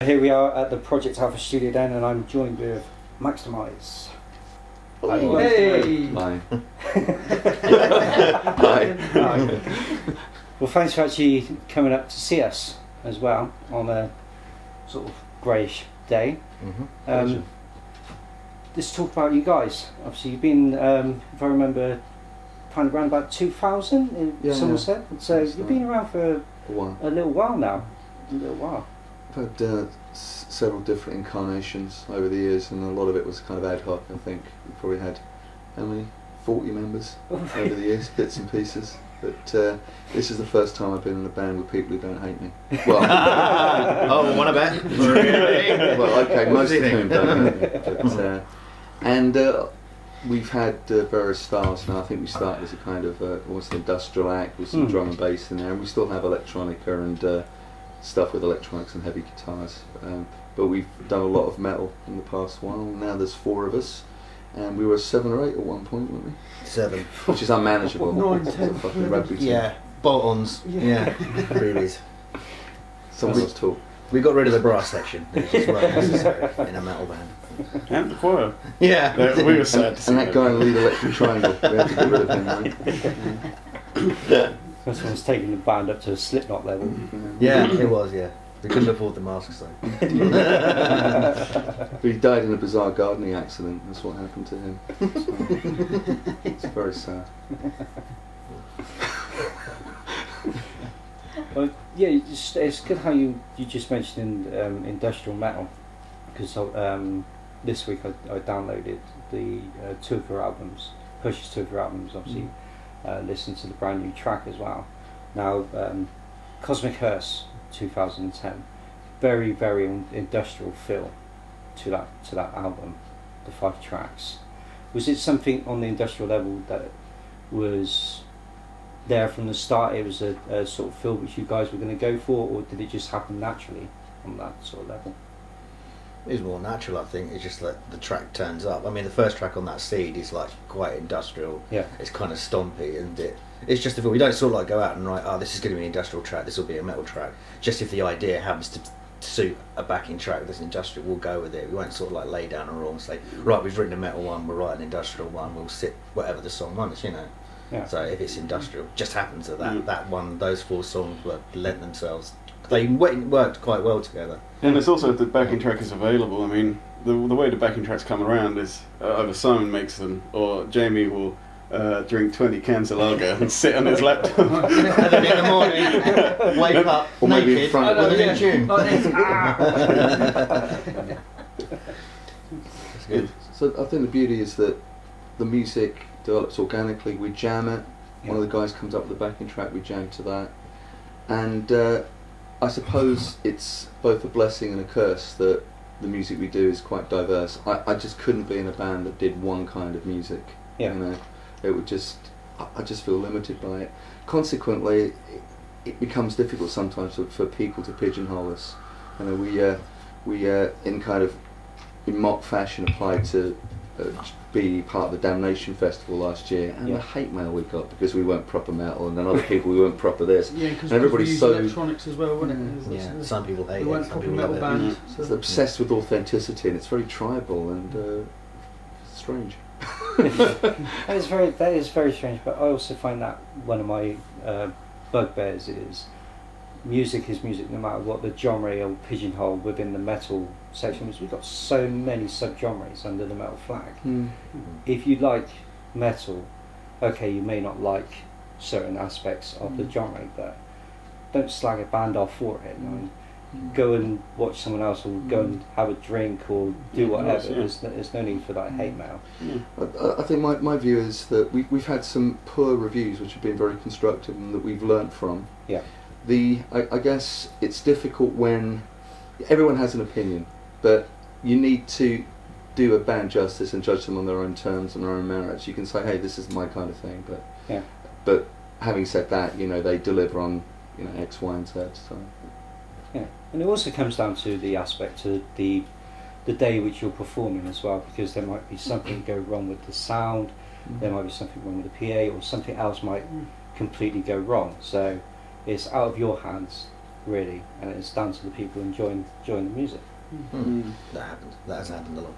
Here we are at the Project Alpha studio then, and I'm joined with Maxdmyz. Oh, hey! Hi. Hi. Well, thanks for actually coming up to see us as well on a sort of greyish day. Let's talk about you guys. Obviously, you've been, if I remember, kind of around about 2000 in Somerset. So you've been around for a little while now. A little while. I've had several different incarnations over the years, and a lot of it was kind of ad hoc. I think we probably had, how many? 40 members over the years, bits and pieces. But this is the first time I've been in a band with people who don't hate me. Well, oh, what about? Really? Well, okay, most of whom don't hate me. But, and we've had various styles now. I think we started as a kind of almost an industrial act with some drum and bass in there, and we still have electronica and stuff with electronics and heavy guitars. But we've done a lot of metal in the past while. Now there's 4 of us. And we were 7 or 8 at one point, weren't we? 7. Which is unmanageable. 9, 10. Fucking rugby team. Yeah, bolt-ons. Yeah, really. Someone's talk. We got rid of the brass section. It just weren't necessary in a metal band. And the choir. Yeah. We were sad to see and that guy in the lead electric triangle. We had to get rid of him, right? This one's taking the band up to a Slipknot level. Yeah, it was, yeah. We couldn't afford the masks though. He died in a bizarre gardening accident. That's what happened to him. So, it's very sad. Well, yeah, it's good how you just mentioned industrial metal, because this week I downloaded the 2 of your albums, purchased 2 of your albums, obviously listened to the brand new track as well. Now, Cosmic Hearse 2010, very industrial feel to that album, the 5 tracks. Was it something on the industrial level that was there from the start? It was a sort of feel which you guys were going to go for, or did it just happen naturally on that sort of level? It was more natural, I think. It's just that the track turns up. I mean, the first track on that seed is like quite industrial. Yeah. It's kind of stompy, and it's just a feel. We don't sort of like go out and write, oh, this is going to be an industrial track, this will be a metal track. Just if the idea happens to suit a backing track that's industrial, we'll go with it. We won't sort of like lay down a rule and say, right, we've written a metal one, we'll write an industrial one, we'll sit whatever the song wants, you know. Yeah. So if it's industrial, just happens that that one, those 4 songs lent themselves. They worked quite well together. And it's also the backing track is available. I mean, the way the backing tracks come around is either Simon makes them, or Jamie will drink 20 cans of lager and sit on his laptop. And then in the morning, wake up or naked maybe in front with a new tune. That's good. So I think the beauty is that the music develops organically. We jam it. One of the guys comes up with the backing track. We jam to that, and I suppose it's both a blessing and a curse that the music we do is quite diverse. I just couldn't be in a band that did one kind of music. Yeah. You know, it would just, I just feel limited by it. Consequently, it becomes difficult sometimes for people to pigeonhole us. You know, we in kind of in mock fashion applied to be part of the Damnation Festival last year, and the hate mail we got because we weren't proper metal, and then other people we weren't proper this. Yeah, because everybody's so electronics as well, wasn't it? Yeah, some people hate we it, weren't some proper people metal love it. band. It's obsessed with authenticity, and it's very tribal and strange. That is very strange, but I also find that one of my bugbears is music is music no matter what the genre or pigeonhole within the metal section, because we've got so many sub-genres under the metal flag. If you like metal, okay, you may not like certain aspects of the genre, but don't slag a band off for it. I mean, go and watch someone else, or go and have a drink, or do whatever. There's no need for that hate mail. I think my view is that we've had some poor reviews which have been very constructive and that we've learnt from. Yeah. I guess it's difficult when everyone has an opinion, but you need to do a band justice and judge them on their own terms and their own merits. You can say, hey, this is my kind of thing, but having said that, you know, they deliver on, you know, X, Y, and Z. So. Yeah, and it also comes down to the aspect of the day which you're performing as well, because there might be something go wrong with the sound, there might be something wrong with the PA, or something else might completely go wrong. So it's out of your hands really, and it's down to the people enjoying the music. That happened. That has happened a lot.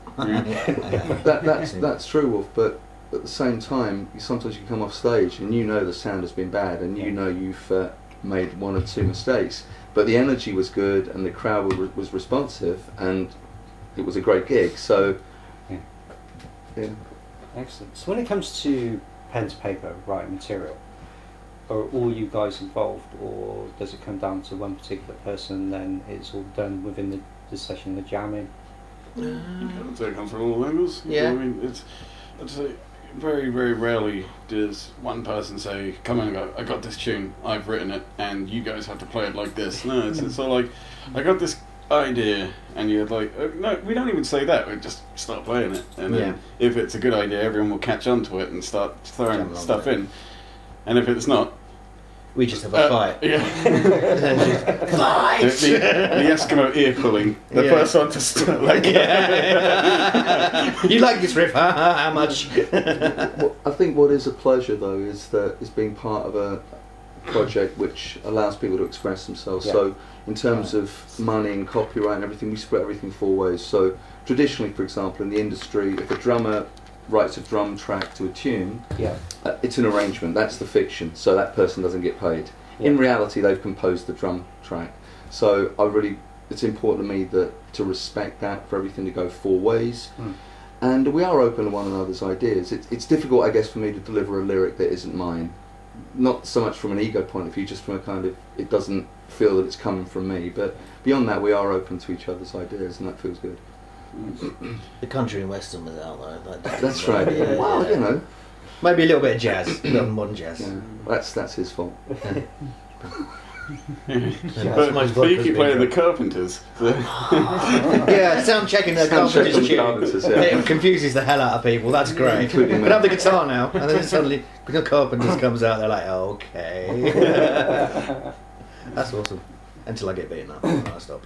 That's true, Wolf. But at the same time, sometimes you come off stage and you know the sound has been bad, and you know you've made one or two mistakes, but the energy was good and the crowd was responsive, and it was a great gig. So, yeah. Excellent. So when it comes to pen to paper writing material, are all you guys involved, or does it come down to one particular person and then it's all done within the session, the jamming? I'd say it comes from all angles. Yeah. I mean, I'd say very, very rarely does one person say, come on, I got this tune, I've written it, and you guys have to play it like this. No, it's all like, I got this idea, and you're like, no, we don't even say that, we just start playing it. And then if it's a good idea, everyone will catch on to it and start throwing stuff in. And if it's not, we just have a fight. Yeah. Fight! The Eskimo ear pulling. The first one to start like. You like this riff? How much? Well, I think what is a pleasure though is being part of a project which allows people to express themselves. So in terms of money and copyright and everything, we split everything 4 ways. So traditionally, for example, in the industry, if a drummer writes a drum track to a tune, it's an arrangement, that's the fiction, so that person doesn't get paid. In reality, they've composed the drum track. So it's important to me to respect that, for everything to go 4 ways. And we are open to one another's ideas. It's difficult, I guess, for me to deliver a lyric that isn't mine. Not so much from an ego point of view, just from a kind of, it doesn't feel that it's coming from me. But beyond that, we are open to each other's ideas, and that feels good. The country and western was out though. That's right. Well, you know, maybe a little bit of jazz, a little modern jazz. Yeah, that's his fault. But you keep playing the Carpenters. So. Yeah, sound checking the Carpenters tune. It confuses the hell out of people. That's great. But have the guitar now, and then suddenly the Carpenters comes out. They're like, okay, that's awesome. Until I get beaten up, and I stop.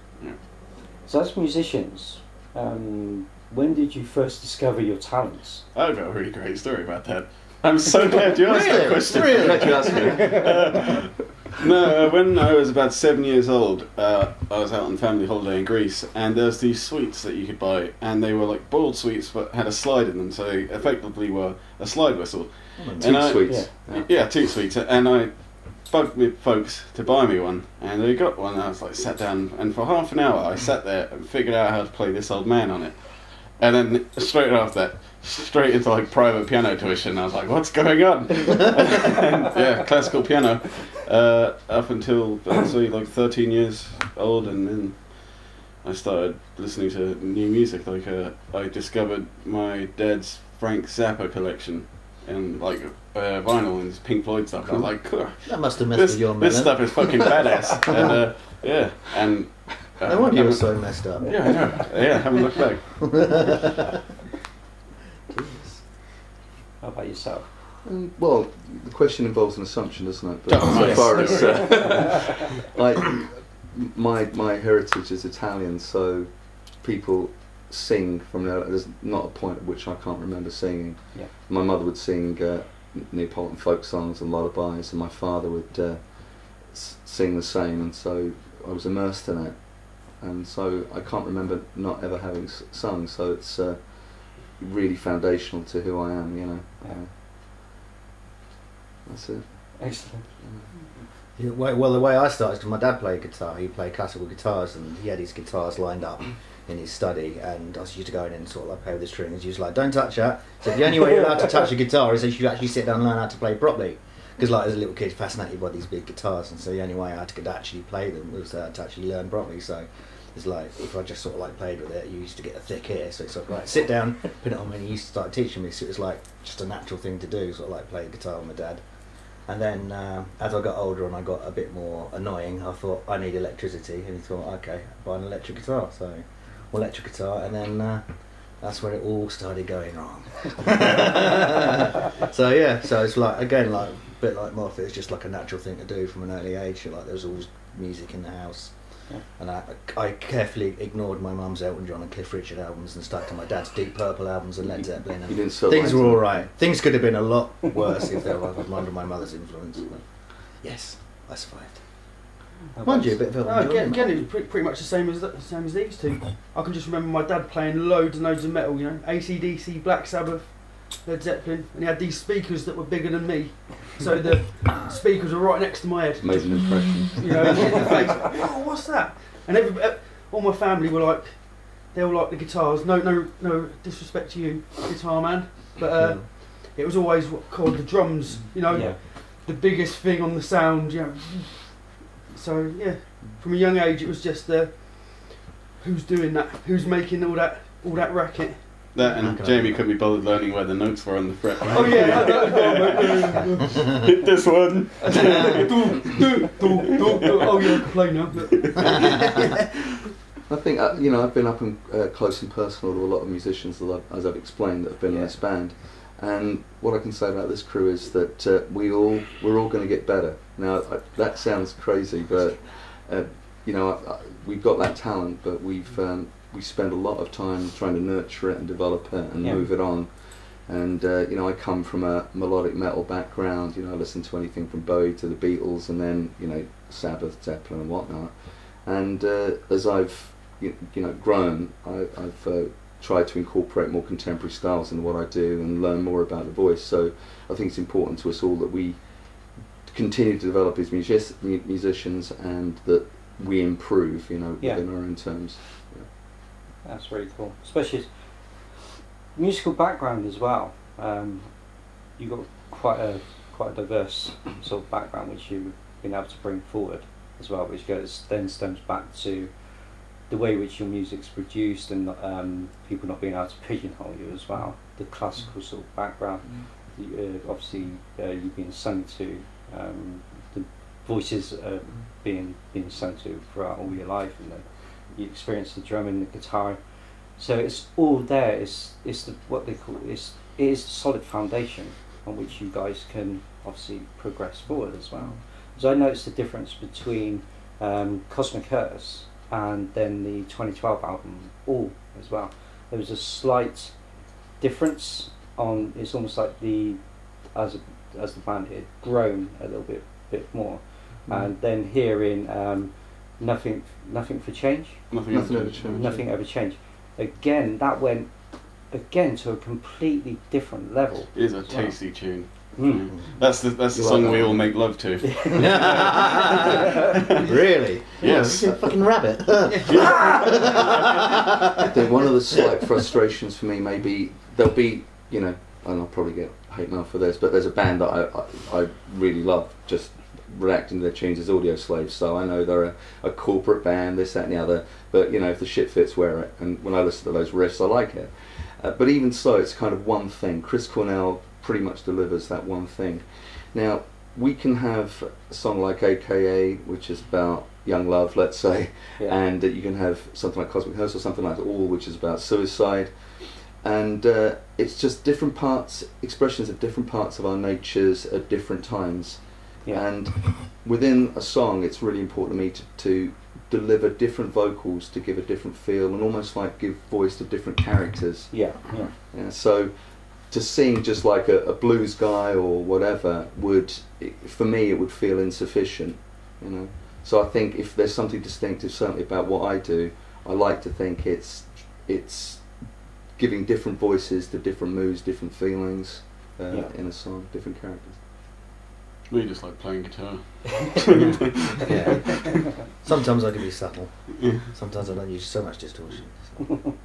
So as musicians, when did you first discover your talents? I've got a really great story about that. I'm so glad you asked that question. Really? Glad you asked me. No, when I was about 7 years old, I was out on family holiday in Greece, and there was these sweets that you could buy, and they were like boiled sweets but had a slide in them, so they effectively were a slide whistle. Toot sweets. Yeah, toot sweets. And I bugged my folks to buy me one, and they got one, and I was like sat down, and for half an hour I sat there and figured out how to play This Old Man on it. And then straight after that, straight into like private piano tuition. I was like, what's going on? And, classical piano up until I'd say like 13 years old, and then I started listening to new music. Like I discovered my dad's Frank Zappa collection and like vinyl and his Pink Floyd stuff. And I was like, that must have messed with your this stuff is fucking badass. And and. No wonder you were so messed up. Yeah, I know. Yeah, haven't looked back. How about yourself? Well, the question involves an assumption, doesn't it? But so far as like my heritage is Italian, so people sing from there. There's not a point at which I can't remember singing. Yeah. My mother would sing Neapolitan folk songs and lullabies, and my father would sing the same, and so I was immersed in it. And so I can't remember not ever having sung, so it's really foundational to who I am, you know. That's it. Excellent. Yeah, well, the way I started, because my dad played guitar, he played classical guitars, and he had his guitars lined up in his study, and I used to go in and sort of like play with the strings. He was like, don't touch that. So the only way you're allowed to touch a guitar is that you actually sit down and learn how to play properly. Because like as a little kid, fascinated by these big guitars, and so the only way I could actually play them was to actually learn properly. So it's like, if I just sort of like played with it, you used to get a thick ear, so it's like, right, sit down, put it on, and he used to start teaching me, so it was like just a natural thing to do, sort of like play guitar with my dad. And then as I got older and I got a bit more annoying, I thought I need electricity, and he thought, okay, buy an electric guitar. So electric guitar, and then that's where it all started going wrong. So yeah, so it's like, again, like a bit like Moffat, it's just like a natural thing to do from an early age. Like there was always music in the house. And I carefully ignored my mum's Elton John and Cliff Richard albums and stuck to my dad's Deep Purple albums and Led Zeppelin. And things were all right. Things could have been a lot worse if they were under my mother's influence. But yes, I survived. Mind you, a bit of again, it was pretty much the same as these two. I can just remember my dad playing loads and loads of metal, you know, AC/DC, Black Sabbath, Led Zeppelin, and he had these speakers that were bigger than me, so the speakers were right next to my head. Made an impression. You know, in the face. Oh, what's that? And all my family were like, they all like the guitars. No disrespect to you, guitar man, but it was always what called the drums. You know, the biggest thing on the sound. You know, so yeah, from a young age it was just who's doing that, who's making all that racket. That and Jamie couldn't be bothered learning where the notes were on the fret. Oh yeah, hit this one. Oh yeah, I can play now. I think you know, I've been up and close and personal to a lot of musicians, as I've explained, that have been in this band. And what I can say about this crew is that we're all going to get better. Now that sounds crazy, but you know, we've got that talent, but we spend a lot of time trying to nurture it and develop it and move it on. And you know, I come from a melodic metal background. You know, I listen to anything from Bowie to the Beatles, and then you know, Sabbath, Zeppelin, and whatnot. And as I've you know grown, I've tried to incorporate more contemporary styles into what I do and learn more about the voice. So I think it's important to us all that we continue to develop as musicians, and that we improve, you know, within our own terms. That's really cool, especially musical background as well. You've got quite a diverse sort of background which you've been able to bring forward as well, which then stems back to the way which your music's produced, and people not being able to pigeonhole you as well. The classical sort of background, obviously you've been sung to, the voices being sung to throughout all your life, and you experience the drumming, the guitar. So it's all there. It's what they call it is the solid foundation on which you guys can obviously progress forward as well. So I noticed the difference between Cosmic Curse and then the 2012 album All as well. There was a slight difference on. It's almost like as the band had grown a little bit more, and then hearing nothing for change. Nothing ever changed. Nothing ever changed. Again, that went to a completely different level. It is a tasty tune. That's the song we all make love to. Really? Yes. You're a fucking rabbit. I think one of the slight frustrations for me may be there'll be, you know, and I'll probably get hate mail for this, but there's a band that I really love, just reacting to their tunes as Audioslave. So I know they're a corporate band, this, that and the other, but you know, if the shit fits, wear it. And when I listen to those riffs, I like it. But even so, it's kind of one thing. Chris Cornell pretty much delivers that one thing. Now, we can have a song like AKA, which is about young love, let's say, and you can have something like Cosmic Curse or something like All, which is about suicide. And it's just different parts, expressions of different parts of our natures at different times. And within a song, it's really important to me to deliver different vocals to give a different feel, and almost like give voice to different characters. So to sing just like a blues guy or whatever for me, it would feel insufficient, you know. So I think if there's something distinctive, certainly about what I do, I like to think it's giving different voices to different moods, different feelings in a song, different characters. We just like playing guitar. Sometimes I can be subtle. Sometimes I don't use so much distortion. So.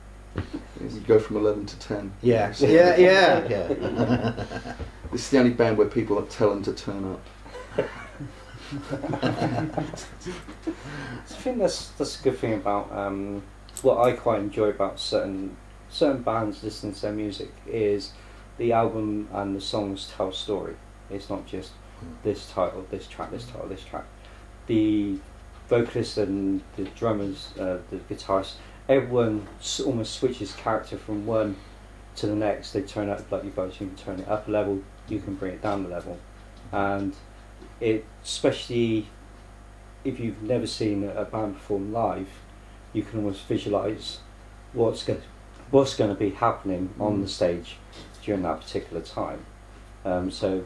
You go from 11 to 10. Yeah. This is the only band where people tell them to turn up. I think that's a good thing about what I quite enjoy about certain bands listening to their music is the album and the songs tell a story. It's not just this title, this track, this title, this track. The vocalists and the drummers, the guitarists, everyone almost switches character from one to the next. They turn up, like you guys, you can turn it up a level, you can bring it down a level, and especially if you've never seen a band perform live, you can almost visualise what's going to be happening on the stage during that particular time. So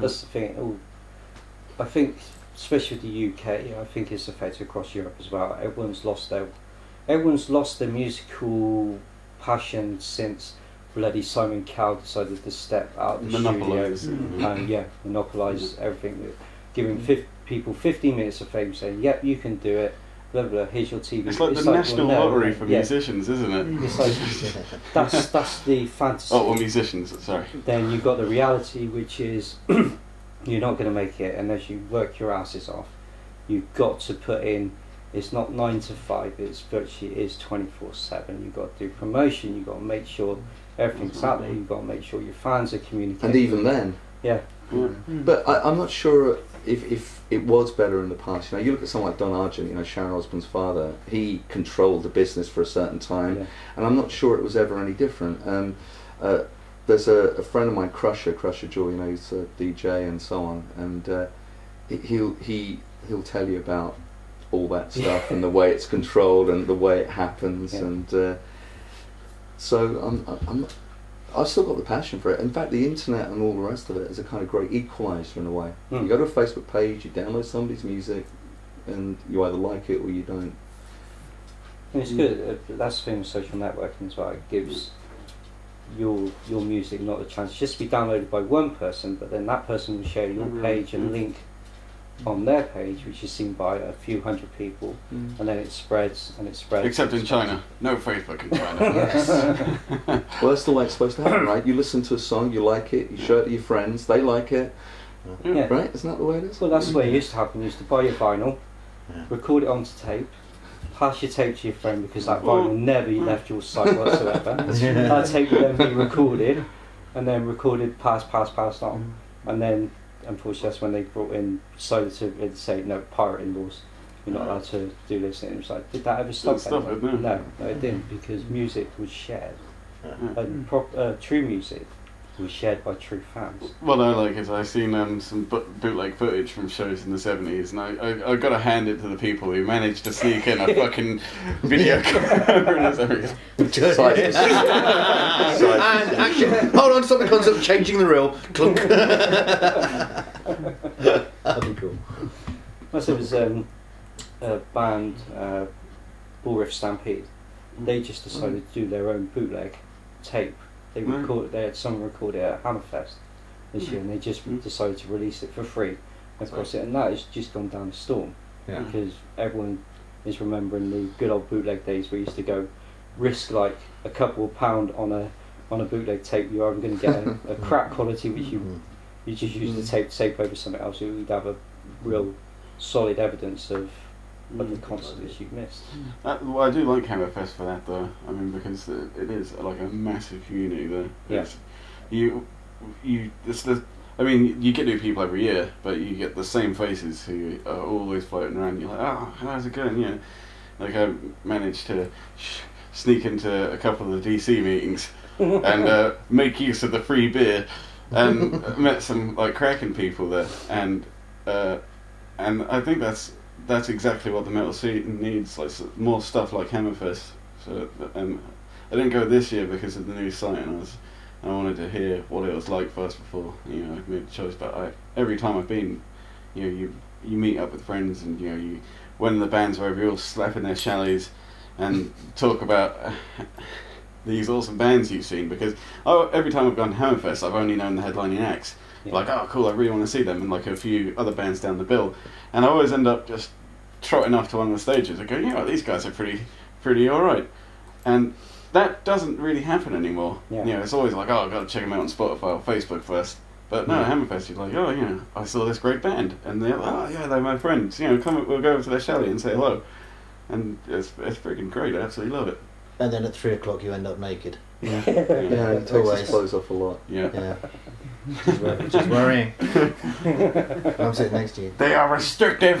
That's the thing. I think, especially with the UK, I think it's affected across Europe as well. Everyone's lost their musical passion since bloody Simon Cowell decided to step out of the Monopolise. studio and monopolise everything, giving people 15 minutes of fame, saying, "Yep, you can do it." Blah blah. Here's your TV. It's like the national lottery for musicians, isn't it? It's like that's the fantasy. Oh, well, musicians. Sorry. Then you've got the reality, which is you're not going to make it unless you work your asses off. You've got to put in. It's not 9 to 5. It's virtually 24/7. You've got to do promotion. You've got to make sure everything's out there. You've got to make sure your fans are communicating. And even then, But I'm not sure if it was better in the past. You know, you look at someone like Don Argent, you know, Sharon Osbourne's father. He controlled the business for a certain time, and I'm not sure it was ever any different. There's a friend of mine, Crusher Joy. You know, he's a DJ and so on, and he'll tell you about all that stuff and the way it's controlled and the way it happens, and so I've still got the passion for it. In fact, the internet and all the rest of it is a kind of great equaliser in a way. You go to a Facebook page, you download somebody's music, and you either like it or you don't. And it's good. That's the thing with social networking as well. It gives your music not a chance just to be downloaded by one person, but then that person will share your page and link on their page, which is seen by a few hundred people, and then it spreads and it spreads. Except in China, no Facebook in China. Well, that's the way it's supposed to happen, right? You listen to a song, you like it, you show it to your friends, they like it, right? Isn't that the way it is? Well, that's the way it used to happen. You used to buy your vinyl, record it onto tape, pass your tape to your friend, because that vinyl never left your sight whatsoever. That tape would then be recorded, and then recorded, passed on, and then unfortunately that's when they brought in decided to say no, pirating laws, you're not allowed to do this, and it was like, did that ever stop anyone? No, it didn't, because music was shared, and true music was shared by true fans. What I like is I've seen some bootleg footage from shows in the 70s, and I got to hand it to the people who managed to sneak in a fucking video camera and everything. And action. Hold on, stop the concept, changing the reel. Clunk. That'd be cool. There was a band, Bull Riff Stampede. They just decided to do their own bootleg tape. They had someone record it at Hammerfest this year, and they just decided to release it for free across it, and that has just gone down the storm because everyone is remembering the good old bootleg days where you used to go risk like a couple of pound on a bootleg tape. You're either going to get a crap quality, which you just use the tape over something else, or you'd have a real solid evidence of the concerts you've missed. Well, I do like Hammerfest for that, though. I mean, because it is like a massive community there. I mean, you get new people every year, but you get the same faces who are always floating around. You're like, oh, how's it going? Yeah, like I managed to sneak into a couple of the DC meetings and make use of the free beer, and met some like cracking people there, and I think that's exactly what the metal scene needs, like more stuff like Hammerfest. So I didn't go this year because of the new site, and I wanted to hear what it was like first before I made a choice. But every time I've been, you meet up with friends, and when the bands are over, you're all slapping their chalets and talk about these awesome bands you've seen, because every time I've gone to Hammerfest, I've only known the headlining acts. Like, oh cool, I really want to see them, and like a few other bands down the bill, and I always end up just trotting off to one of the stages. I go, these guys are pretty alright, and that doesn't really happen anymore. It's always like, oh, I've got to check them out on Spotify or Facebook first. But no, Hammerfest, you're like, oh, I saw this great band, and they're like, oh yeah, they're my friends. Come, we'll go over to their chalet and say hello, and it's freaking great. I absolutely love it. And then at 3 o'clock you end up naked. It takes his clothes off a lot. Which is worrying. I'm sitting next to you. They are restrictive.